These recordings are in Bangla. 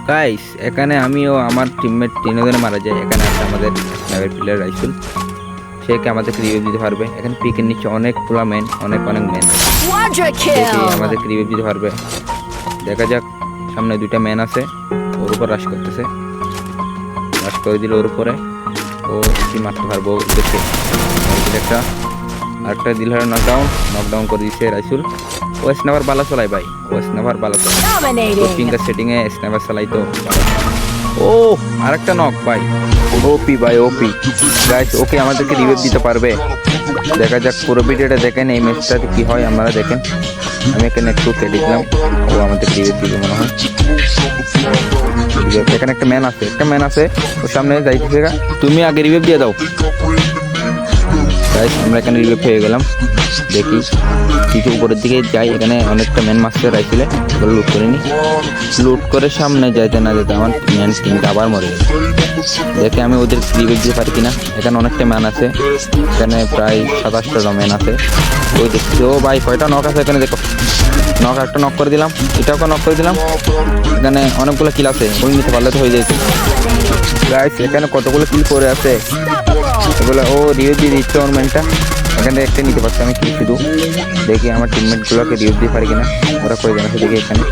গাইস এখানে আমিও আমার টিমমেট তিনজনে মারা যায়। এখানে আছে আমাদের স্নাইপার প্লেয়ার রাইসুল, সে কি আমাদেরকে রিভিউ দিতে পারবে। এখানে পিকের নিচে অনেকগুলো ম্যান, অনেক ম্যান, দেখি আমাদেরকে রিভিউ দিতে পারবে। দেখা যাক, সামনে দুইটা ম্যান আছে, ওর উপর রাশ করতেছে, রাশ করে দিল ওর উপরে, ও কি মারতে পারবো দেখে একটা আরেকটা দিল নকডাউন করে দিচ্ছে রাইসুল। ও স্নাইপার বালা চলাই ভাই, ও স্নাইপার বালা চলাই, ফিঙ্গার সেটিং এ স্নাইপার চালাই তো। ও আরেকটা নক ভাই, ওপি ভাই ওপি। গাইস ওকে আমাদেরকে রিভাইভ দিতে পারবে, দেখা যাক। পুরো ভিডিওটা দেখেন, এই ম্যাচটাতে কি হয় আপনারা দেখেন। আমি এখানে একটু খেলে দিলাম, ও আমাদের রিভাইভ দিবে মনে হয়। এখানে একটা ম্যান আছে, ওর সামনে যাইতেছে, তুমি আগে রিভাইভ দিয়ে দাও। গাইস আমরা এখানে রিভাইভ হয়ে গেলাম, দেখি কিছু উপরের দিকে যাই। এখানে অনেকটা ম্যান মারছে রাইফেলে, এগুলো লুট করিনি। লুট করে সামনে যাইতে না যেতে আমার ম্যান কিনতে আবার মরে গেছে। দেখে আমি ওদের রিভাইভ দিতে পারি কিনা। এখানে অনেকটা ম্যান আছে, এখানে প্রায় 27টা ম্যান আছে। ওই দেখছি, ও ভাই কয়টা নক আছে এখানে দেখো। একটা নক করে দিলাম, এটাকে নক করে দিলাম। এখানে অনেকগুলো কিল আছে, ওই নিতে পারলে তো হয়ে যেত। গাইস এখানে কতগুলো কিল করে আছে এগুলো, ও রিভিউ দিয়ে দিচ্ছে ওর ম্যানটা। এখানে একটা নিতে পারছি আমি কি শুধু। দেখি আমার টিমমেটগুলোকে রিভিউ দিতে পারি কিনা, ওরা করে জানাচ্ছে। দেখি এখানে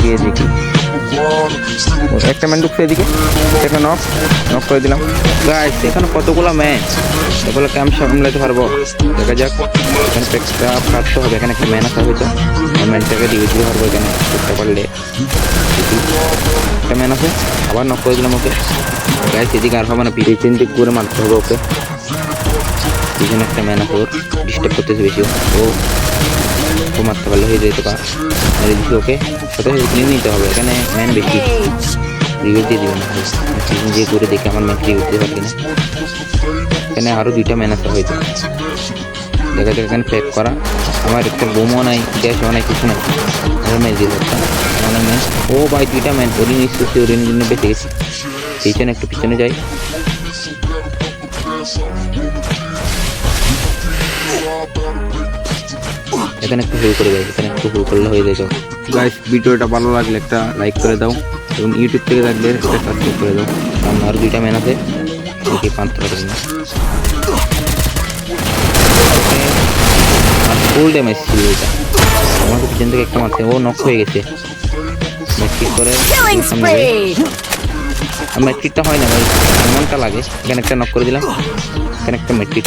দিয়ে দেখি, একটা ম্যান ঢুকছে এদিকে, এখানে নক করে দিলাম। গাইস এখানে কতগুলো ম্যান, এগুলো ক্যাম্প সামলাতে পারবো, দেখা যাক। এখানে প্যাকটা কাটতে হবে, এখানে একটা ম্যান আসা হয়তো, ম্যানটাকে রিভিউ দিতে পারবো এখানে করতে পারলে। একটা ম্যান আছে, আবার নক করে দিলাম ওকে। গাইস এদিকে আর হবে না, পিছন দিক করে মারতে হবে ওকে। পিছনে একটা ম্যান আছে, ওর ডিস্টার্ব করতেছে বেশি, ও মারতে পারলে হয়ে যেতে পারে। মেরে দিচ্ছি ওকে, সাথে ক্লিন নিতে হবে, এখানে ম্যান বেশি, রিভিউ দিয়ে দিবে না। পিছন দিয়ে করে দেখি আমার ম্যান রিভিউ দিতে পারি কিনা। এখানে আরও দুইটা ম্যান আছে হয়তো, দেখা যাক। এখানে প্যাক করা, আমার একটা বোমও নাই, গ্যাসও নাই, কিছু নাই। আমরা মেরে দিয়ে যাচ্ছি অনেক ম্যান। ও ভাই দুইটা ম্যান, ওরিন ইস্যুসি, ওরিনের জন্য বেঁচে গেছি। পিছনে একটু পিছনে যাই, এখানে একটু হোল্ড করে যাই, এখানে একটু হোল্ড করলে হয়ে যায়। গাইস ভিডিওটা ভালো লাগলে একটা লাইক করে দাও, এবং ইউটিউব থেকে থাকলে একটা সাবস্ক্রাইব করে দাও। কারণ আর দুইটা ম্যান আছে, দেখি পাঁচটা পারবেন না। আর ফুল ড্যামেজ ছিল এটা, আমাকে পিছন থেকে একটা মারছে, ও নক হয়ে গেছে। ম্যাট্রিক করে ম্যাট্রিকটা হয় না ভাই, এমনটা লাগে। এখানে একটা নক করে দিলাম, এখানে একটা ম্যাট্রিক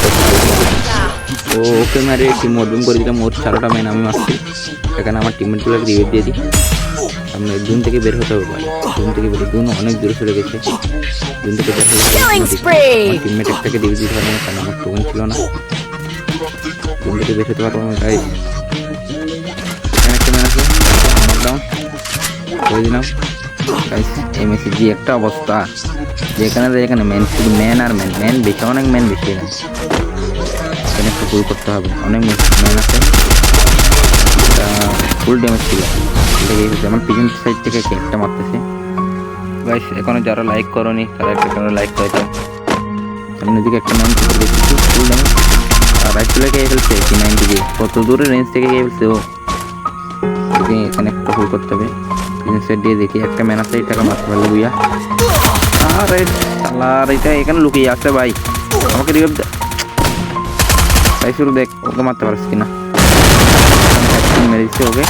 ও ওকে মারে টিম মডুম করে দিলাম। ওর 4টা ম্যান আমি মারছি। এখানে আমার টিমমেটগুলোকে রিভিউ দিয়ে দিই। সামনে জুন থেকে বের হতে হবে ভাই, জুন থেকে বের, জুন অনেক দূরে চলে গেছে। জুন থেকে বের হয়ে টিমমেট একটাকে রিভিউ দিতে পারবো না, কারণ আমার টোকেন ছিল না। জুন থেকে বের হতে পারবো না গাইস। এখানে একটা ম্যান আছে, নকডাউন করে দিলাম। গাইস এই ম্যাচে যে একটা অবস্থা, যেখানে ম্যান শুধু ম্যান আর ম্যান বেশি, অনেক ম্যান বেশি। এখানে একটু ফুল করতে হবে, অনেক ম্যান আছে, ফুল ড্যামেজ ছিল। আমার পিছন সাইড থেকে একটা মারতেছে। গাইস এখনো যারা লাইক করোনি তারা একটা লাইক করে দাও। সামনের দিকে একটা ম্যান দেখতেছি, ফুল ড্যামেজ। আর রাইট চলে গিয়ে ফেলছে কি 9 দিকে, কত দূরে রেঞ্জ থেকে গিয়ে ফেলছে ও। এখানে একটা ফুল করতে হবে, পিছন সাইড দিয়ে দেখি একটা ম্যান আছে, এটাকে মারতে পারলে বুইয়া। আর এটা এখানে লুকিয়ে আছে ভাই, আমাকে রিভাইভ দে। তাই শুরু দেখ, ওকে মারতে পারছিস কিনা। মেরে দিচ্ছে ওকে,